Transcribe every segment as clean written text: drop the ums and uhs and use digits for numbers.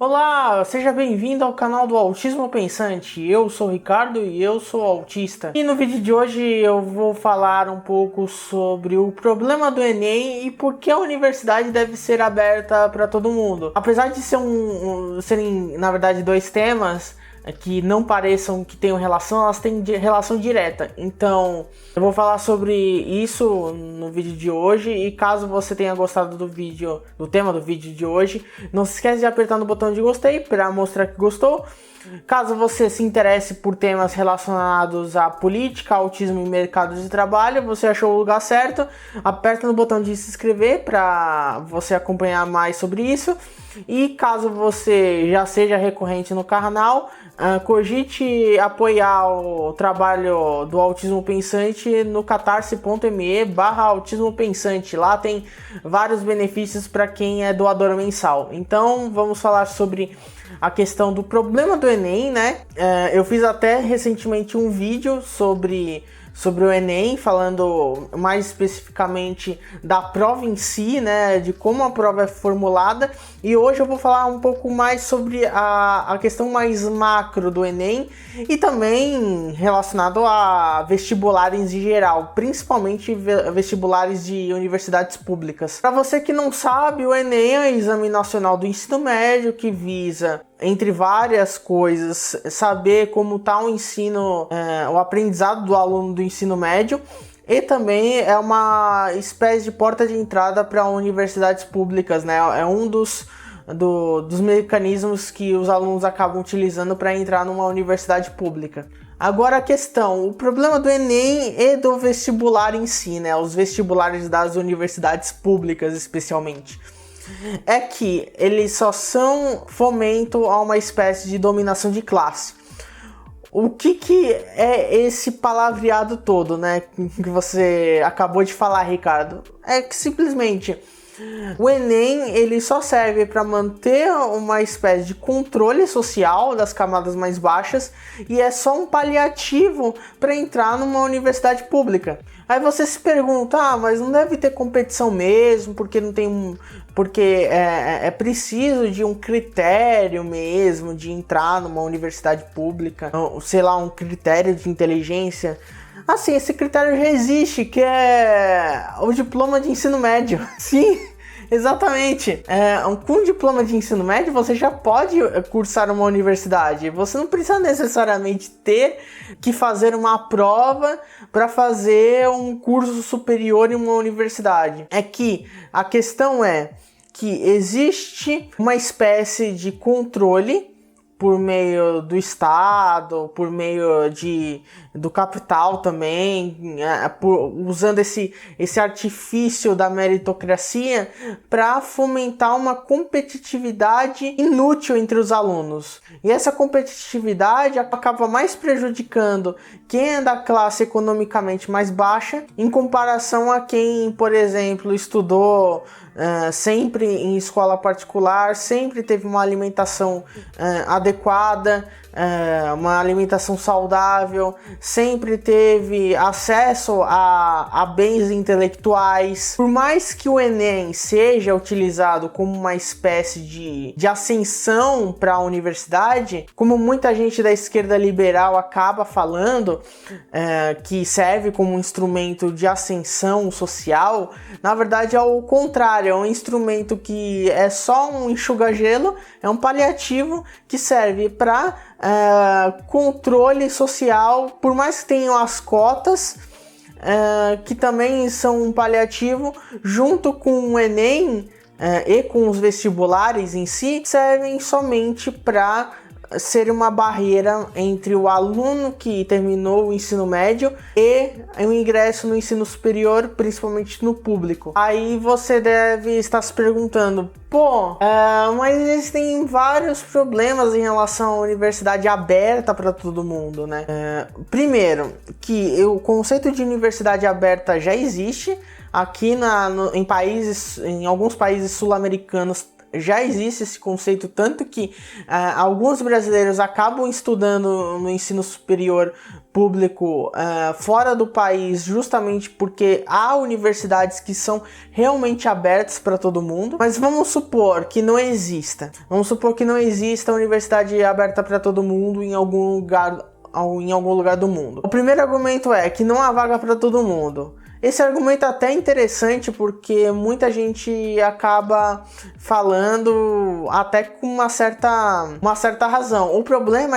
Olá, seja bem-vindo ao canal do Autismo Pensante. Eu sou o Ricardo e eu sou autista. E no vídeo de hoje eu vou falar um pouco sobre o problema do Enem e por que a universidade deve ser aberta para todo mundo. Apesar de serem, na verdade, dois temas que não pareçam que tenham relação, elas têm relação direta. Então, eu vou falar sobre isso no vídeo de hoje. E caso você tenha gostado do tema do vídeo de hoje, não se esquece de apertar no botão de gostei para mostrar que gostou. Caso você se interesse por temas relacionados à política, autismo e mercado de trabalho, você achou o lugar certo. Aperta no botão de se inscrever para você acompanhar mais sobre isso. E caso você já seja recorrente no canal, cogite apoiar o trabalho do Autismo Pensante no catarse.me/Autismo Pensante. Lá tem vários benefícios para quem é doador mensal. Então vamos falar sobre a questão do problema do Enem, né? Eu fiz até recentemente um vídeo sobre o Enem, falando mais especificamente da prova em si, né, de como a prova é formulada, e hoje eu vou falar um pouco mais sobre a questão mais macro do Enem e também relacionado a vestibulares em geral, principalmente vestibulares de universidades públicas. Para você que não sabe, o Enem é o Exame Nacional do Ensino Médio que visa, entre várias coisas, saber como está o ensino, o aprendizado do aluno do ensino médio, e também é uma espécie de porta de entrada para universidades públicas, né? É um dos mecanismos que os alunos acabam utilizando para entrar numa universidade pública. Agora a questão, o problema do Enem e do vestibular em si, né? Os vestibulares das universidades públicas especialmente, é que eles só são fomento a uma espécie de dominação de classe. O que é esse palavreado todo, né, que você acabou de falar, Ricardo? É que simplesmente o Enem ele só serve para manter uma espécie de controle social das camadas mais baixas e é só um paliativo para entrar numa universidade pública. Aí você se pergunta, mas não deve ter competição mesmo, porque não tem porque é preciso de um critério mesmo de entrar numa universidade pública, sei lá, um critério de inteligência. Assim, esse critério já existe, que é o diploma de ensino médio. Sim, exatamente. Com diploma de ensino médio, você já pode cursar uma universidade. Você não precisa necessariamente ter que fazer uma prova para fazer um curso superior em uma universidade. É que a questão é que existe uma espécie de controle por meio do Estado, por meio do capital também, usando esse artifício da meritocracia para fomentar uma competitividade inútil entre os alunos. E essa competitividade acaba mais prejudicando quem é da classe economicamente mais baixa, em comparação a quem, por exemplo, estudou sempre em escola particular, sempre teve uma alimentação adequada, uma alimentação saudável, sempre teve acesso a bens intelectuais. Por mais que o Enem seja utilizado como uma espécie de ascensão para a universidade, como muita gente da esquerda liberal acaba falando, que serve como um instrumento de ascensão social, na verdade é o contrário, é um instrumento que é só um enxuga-gelo, é um paliativo que serve para controle social, por mais que tenham as cotas, que também são um paliativo, junto com o Enem e com os vestibulares em si, servem somente para ser uma barreira entre o aluno que terminou o ensino médio e o ingresso no ensino superior, principalmente no público. Aí você deve estar se perguntando, mas existem vários problemas em relação à universidade aberta para todo mundo, né? Primeiro, que o conceito de universidade aberta já existe. Aqui em alguns países sul-americanos já existe esse conceito, tanto que alguns brasileiros acabam estudando no ensino superior público fora do país, justamente porque há universidades que são realmente abertas para todo mundo. Mas vamos supor que não exista. Vamos supor que não exista universidade aberta para todo mundo em algum lugar do mundo. O primeiro argumento é que não há vaga para todo mundo. Esse argumento é até interessante porque muita gente acaba falando até com uma certa razão. O problema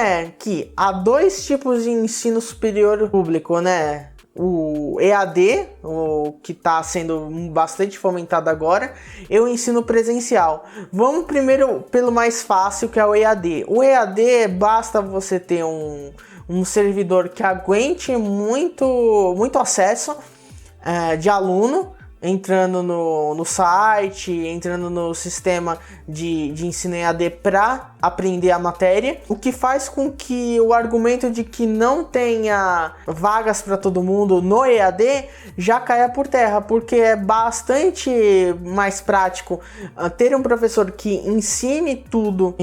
é que há dois tipos de ensino superior público, né? O EAD, o que está sendo bastante fomentado agora, e o ensino presencial. Vamos primeiro pelo mais fácil, que é o EAD. O EAD, basta você ter um servidor que aguente muito acesso de aluno, entrando no site, entrando no sistema de ensino EAD para aprender a matéria, o que faz com que o argumento de que não tenha vagas para todo mundo no EAD já caia por terra, porque é bastante mais prático ter um professor que ensine tudo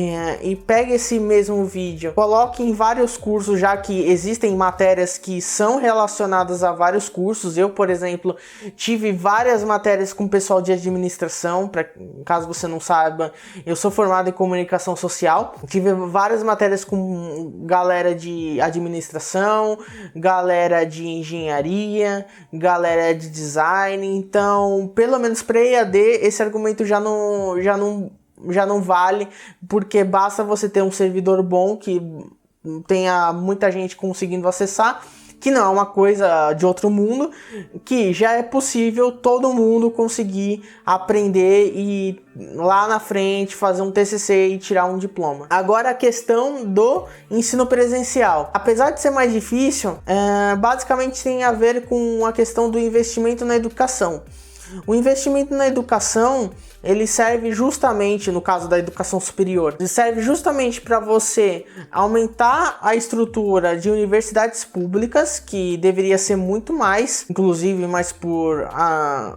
e pegue esse mesmo vídeo, coloque em vários cursos, já que existem matérias que são relacionadas a vários cursos. Eu, por exemplo, tive várias matérias com pessoal de administração. Caso você não saiba, eu sou formado em comunicação social. Tive várias matérias com galera de administração, galera de engenharia, galera de design. Então, pelo menos para EAD, esse argumento já não vale, porque basta você ter um servidor bom que tenha muita gente conseguindo acessar, que não é uma coisa de outro mundo, que já é possível todo mundo conseguir aprender e lá na frente fazer um TCC e tirar um diploma. Agora a questão do ensino presencial. Apesar de ser mais difícil, basicamente tem a ver com a questão do investimento na educação. O investimento na educação, ele serve justamente, no caso da educação superior, ele serve justamente para você aumentar a estrutura de universidades públicas, que deveria ser muito mais, inclusive, mas por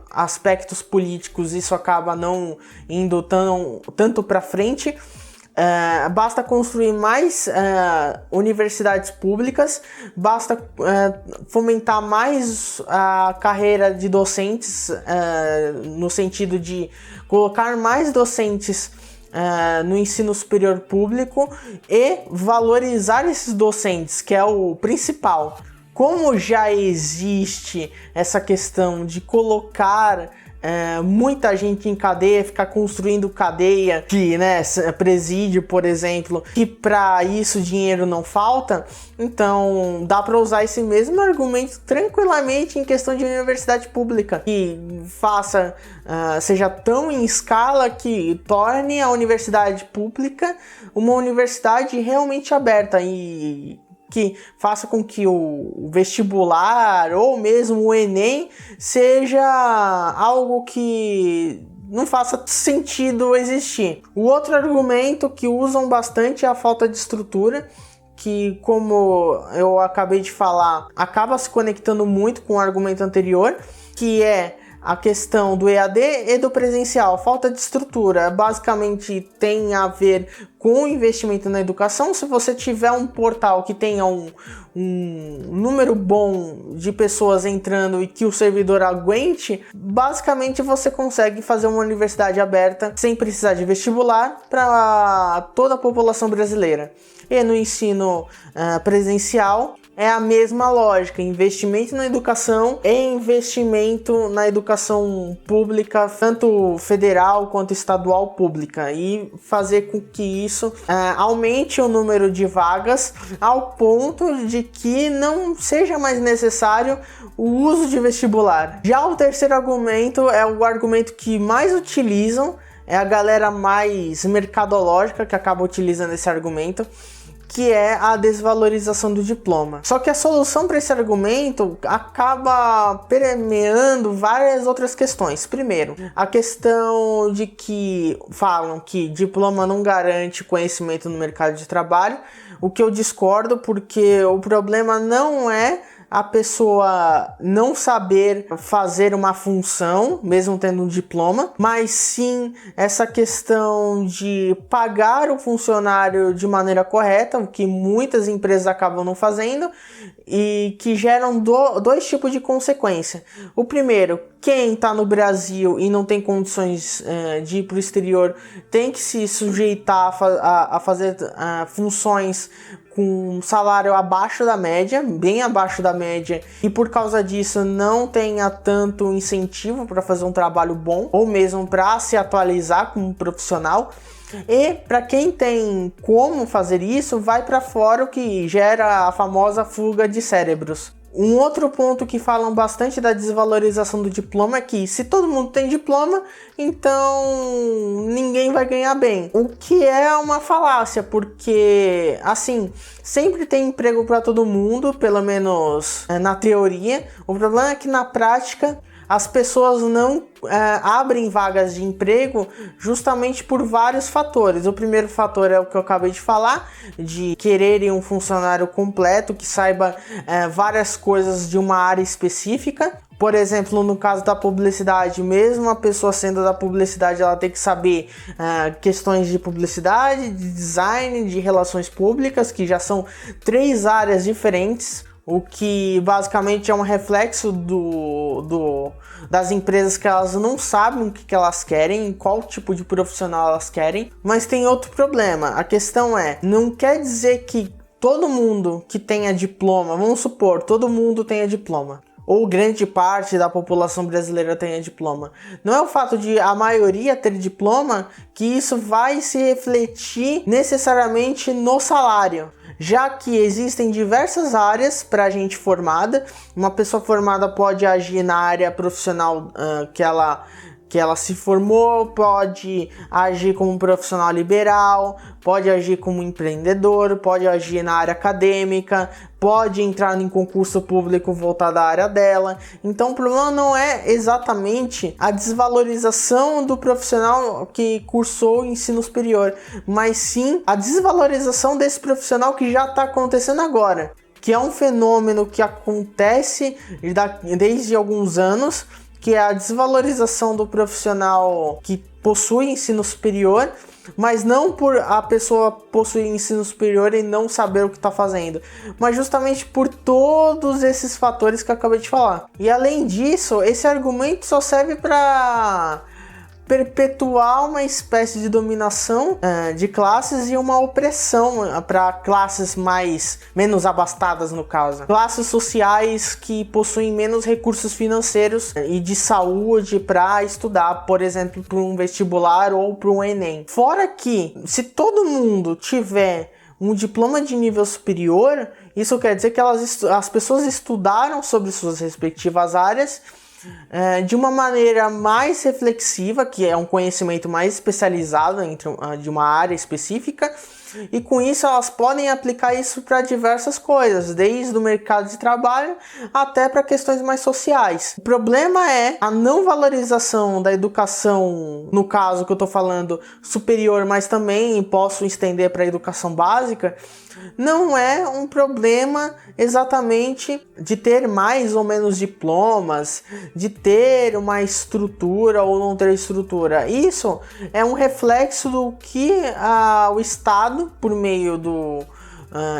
aspectos políticos isso acaba não indo tanto para frente. Basta construir mais universidades públicas, basta fomentar mais a carreira de docentes, no sentido de colocar mais docentes no ensino superior público e valorizar esses docentes, que é o principal. Como já existe essa questão de colocar muita gente em cadeia, ficar construindo cadeia, que, né, presídio, por exemplo, que para isso dinheiro não falta, então dá para usar esse mesmo argumento tranquilamente em questão de universidade pública, que seja tão em escala que torne a universidade pública uma universidade realmente aberta e que faça com que o vestibular ou mesmo o Enem seja algo que não faça sentido existir. O outro argumento que usam bastante é a falta de estrutura, que, como eu acabei de falar, acaba se conectando muito com o argumento anterior, que é a questão do EAD e do presencial. Falta de estrutura basicamente tem a ver com o investimento na educação. Se você tiver um portal que tenha um número bom de pessoas entrando e que o servidor aguente, basicamente você consegue fazer uma universidade aberta sem precisar de vestibular para toda a população brasileira. E no ensino presencial é a mesma lógica: investimento na educação e investimento na educação pública, tanto federal quanto estadual pública, e fazer com que isso aumente o número de vagas ao ponto de que não seja mais necessário o uso de vestibular. Já o terceiro argumento é o argumento que mais utilizam, é a galera mais mercadológica que acaba utilizando esse argumento, que é a desvalorização do diploma. Só que a solução para esse argumento acaba permeando várias outras questões. Primeiro, a questão de que falam que diploma não garante conhecimento no mercado de trabalho, o que eu discordo, porque o problema não é a pessoa não saber fazer uma função, mesmo tendo um diploma, mas sim essa questão de pagar o funcionário de maneira correta, o que muitas empresas acabam não fazendo, e que geram dois tipos de consequência. O primeiro, quem está no Brasil e não tem condições de ir para o exterior tem que se sujeitar a fazer funções com salário abaixo da média, bem abaixo da média, e por causa disso não tenha tanto incentivo para fazer um trabalho bom, ou mesmo para se atualizar como profissional. E para quem tem como fazer isso, vai para fora, o que gera a famosa fuga de cérebros. Um outro ponto que falam bastante da desvalorização do diploma é que se todo mundo tem diploma, então ninguém vai ganhar bem. O que é uma falácia, porque assim, sempre tem emprego para todo mundo, pelo menos na teoria. O problema é que na prática as pessoas não abrem vagas de emprego justamente por vários fatores. O primeiro fator é o que eu acabei de falar, de quererem um funcionário completo que saiba várias coisas de uma área específica. Por exemplo, no caso da publicidade, mesmo a pessoa sendo da publicidade, ela tem que saber questões de publicidade, de design, de relações públicas, que já são 3 áreas diferentes. O que basicamente é um reflexo das empresas, que elas não sabem o que elas querem, qual tipo de profissional elas querem. Mas tem outro problema, a questão não quer dizer que todo mundo que tenha diploma, vamos supor, todo mundo tenha diploma, ou grande parte da população brasileira tenha diploma. Não é o fato de a maioria ter diploma que isso vai se refletir necessariamente no salário, já que existem diversas áreas para gente formada. Uma pessoa formada pode agir na área profissional que ela se formou, pode agir como profissional liberal, pode agir como empreendedor, pode agir na área acadêmica, pode entrar em concurso público voltado à área dela. Então o problema não é exatamente a desvalorização do profissional que cursou o ensino superior, mas sim a desvalorização desse profissional que já está acontecendo agora, que é um fenômeno que acontece desde alguns anos, que é a desvalorização do profissional que possui ensino superior, mas não por a pessoa possuir ensino superior e não saber o que está fazendo, mas justamente por todos esses fatores que eu acabei de falar. E além disso, esse argumento só serve para perpetuar uma espécie de dominação de classes e uma opressão para classes menos abastadas, no caso. Classes sociais que possuem menos recursos financeiros e de saúde para estudar, por exemplo, para um vestibular ou para um Enem. Fora que, se todo mundo tiver um diploma de nível superior, isso quer dizer que as pessoas estudaram sobre suas respectivas áreas de uma maneira mais reflexiva, que é um conhecimento mais especializado de uma área específica, e com isso elas podem aplicar isso para diversas coisas, desde o mercado de trabalho até para questões mais sociais. O problema é a não valorização da educação, no caso que eu estou falando superior, mas também posso estender para a educação básica. Não é um problema exatamente de ter mais ou menos diplomas, de ter uma estrutura ou não ter estrutura. Isso é um reflexo do que o Estado, por meio do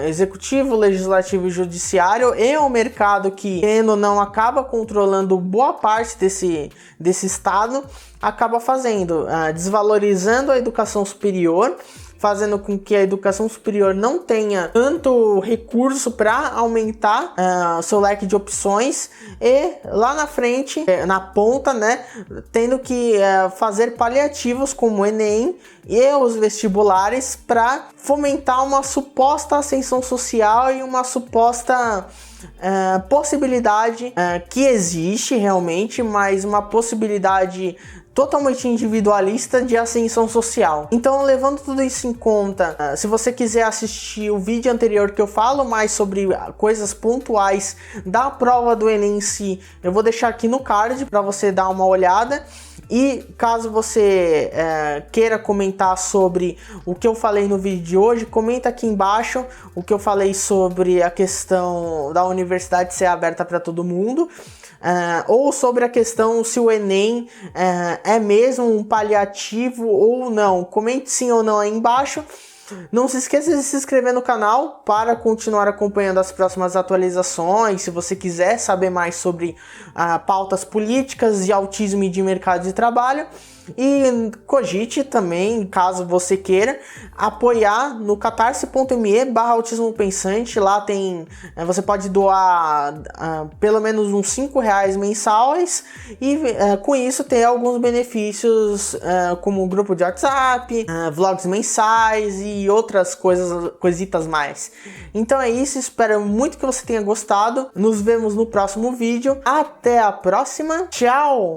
executivo, legislativo e judiciário, e o mercado, que, querendo ou não, acaba controlando boa parte desse Estado, acaba fazendo, desvalorizando a educação superior, fazendo com que a educação superior não tenha tanto recurso para aumentar seu leque de opções, e lá na frente, na ponta, tendo que fazer paliativos como o Enem e os vestibulares para fomentar uma suposta ascensão social e uma suposta possibilidade que existe realmente, mas uma possibilidade totalmente individualista de ascensão social. Então, levando tudo isso em conta, se você quiser assistir o vídeo anterior que eu falo mais sobre coisas pontuais da prova do Enem em si, eu vou deixar aqui no card para você dar uma olhada. E caso você queira comentar sobre o que eu falei no vídeo de hoje, comenta aqui embaixo o que eu falei sobre a questão da universidade ser aberta para todo mundo. Ou sobre a questão se o Enem é mesmo um paliativo ou não. Comente sim ou não aí embaixo. Não se esqueça de se inscrever no canal para continuar acompanhando as próximas atualizações. Se você quiser saber mais sobre pautas políticas de autismo e de mercado de trabalho. E cogite também, caso você queira, apoiar no catarse.me/autismopensante. Lá tem, você pode doar pelo menos uns R$5 mensais e com isso ter alguns benefícios, como grupo de WhatsApp, vlogs mensais e outras coisitas mais. Então é isso, espero muito que você tenha gostado. Nos vemos no próximo vídeo. Até a próxima, tchau!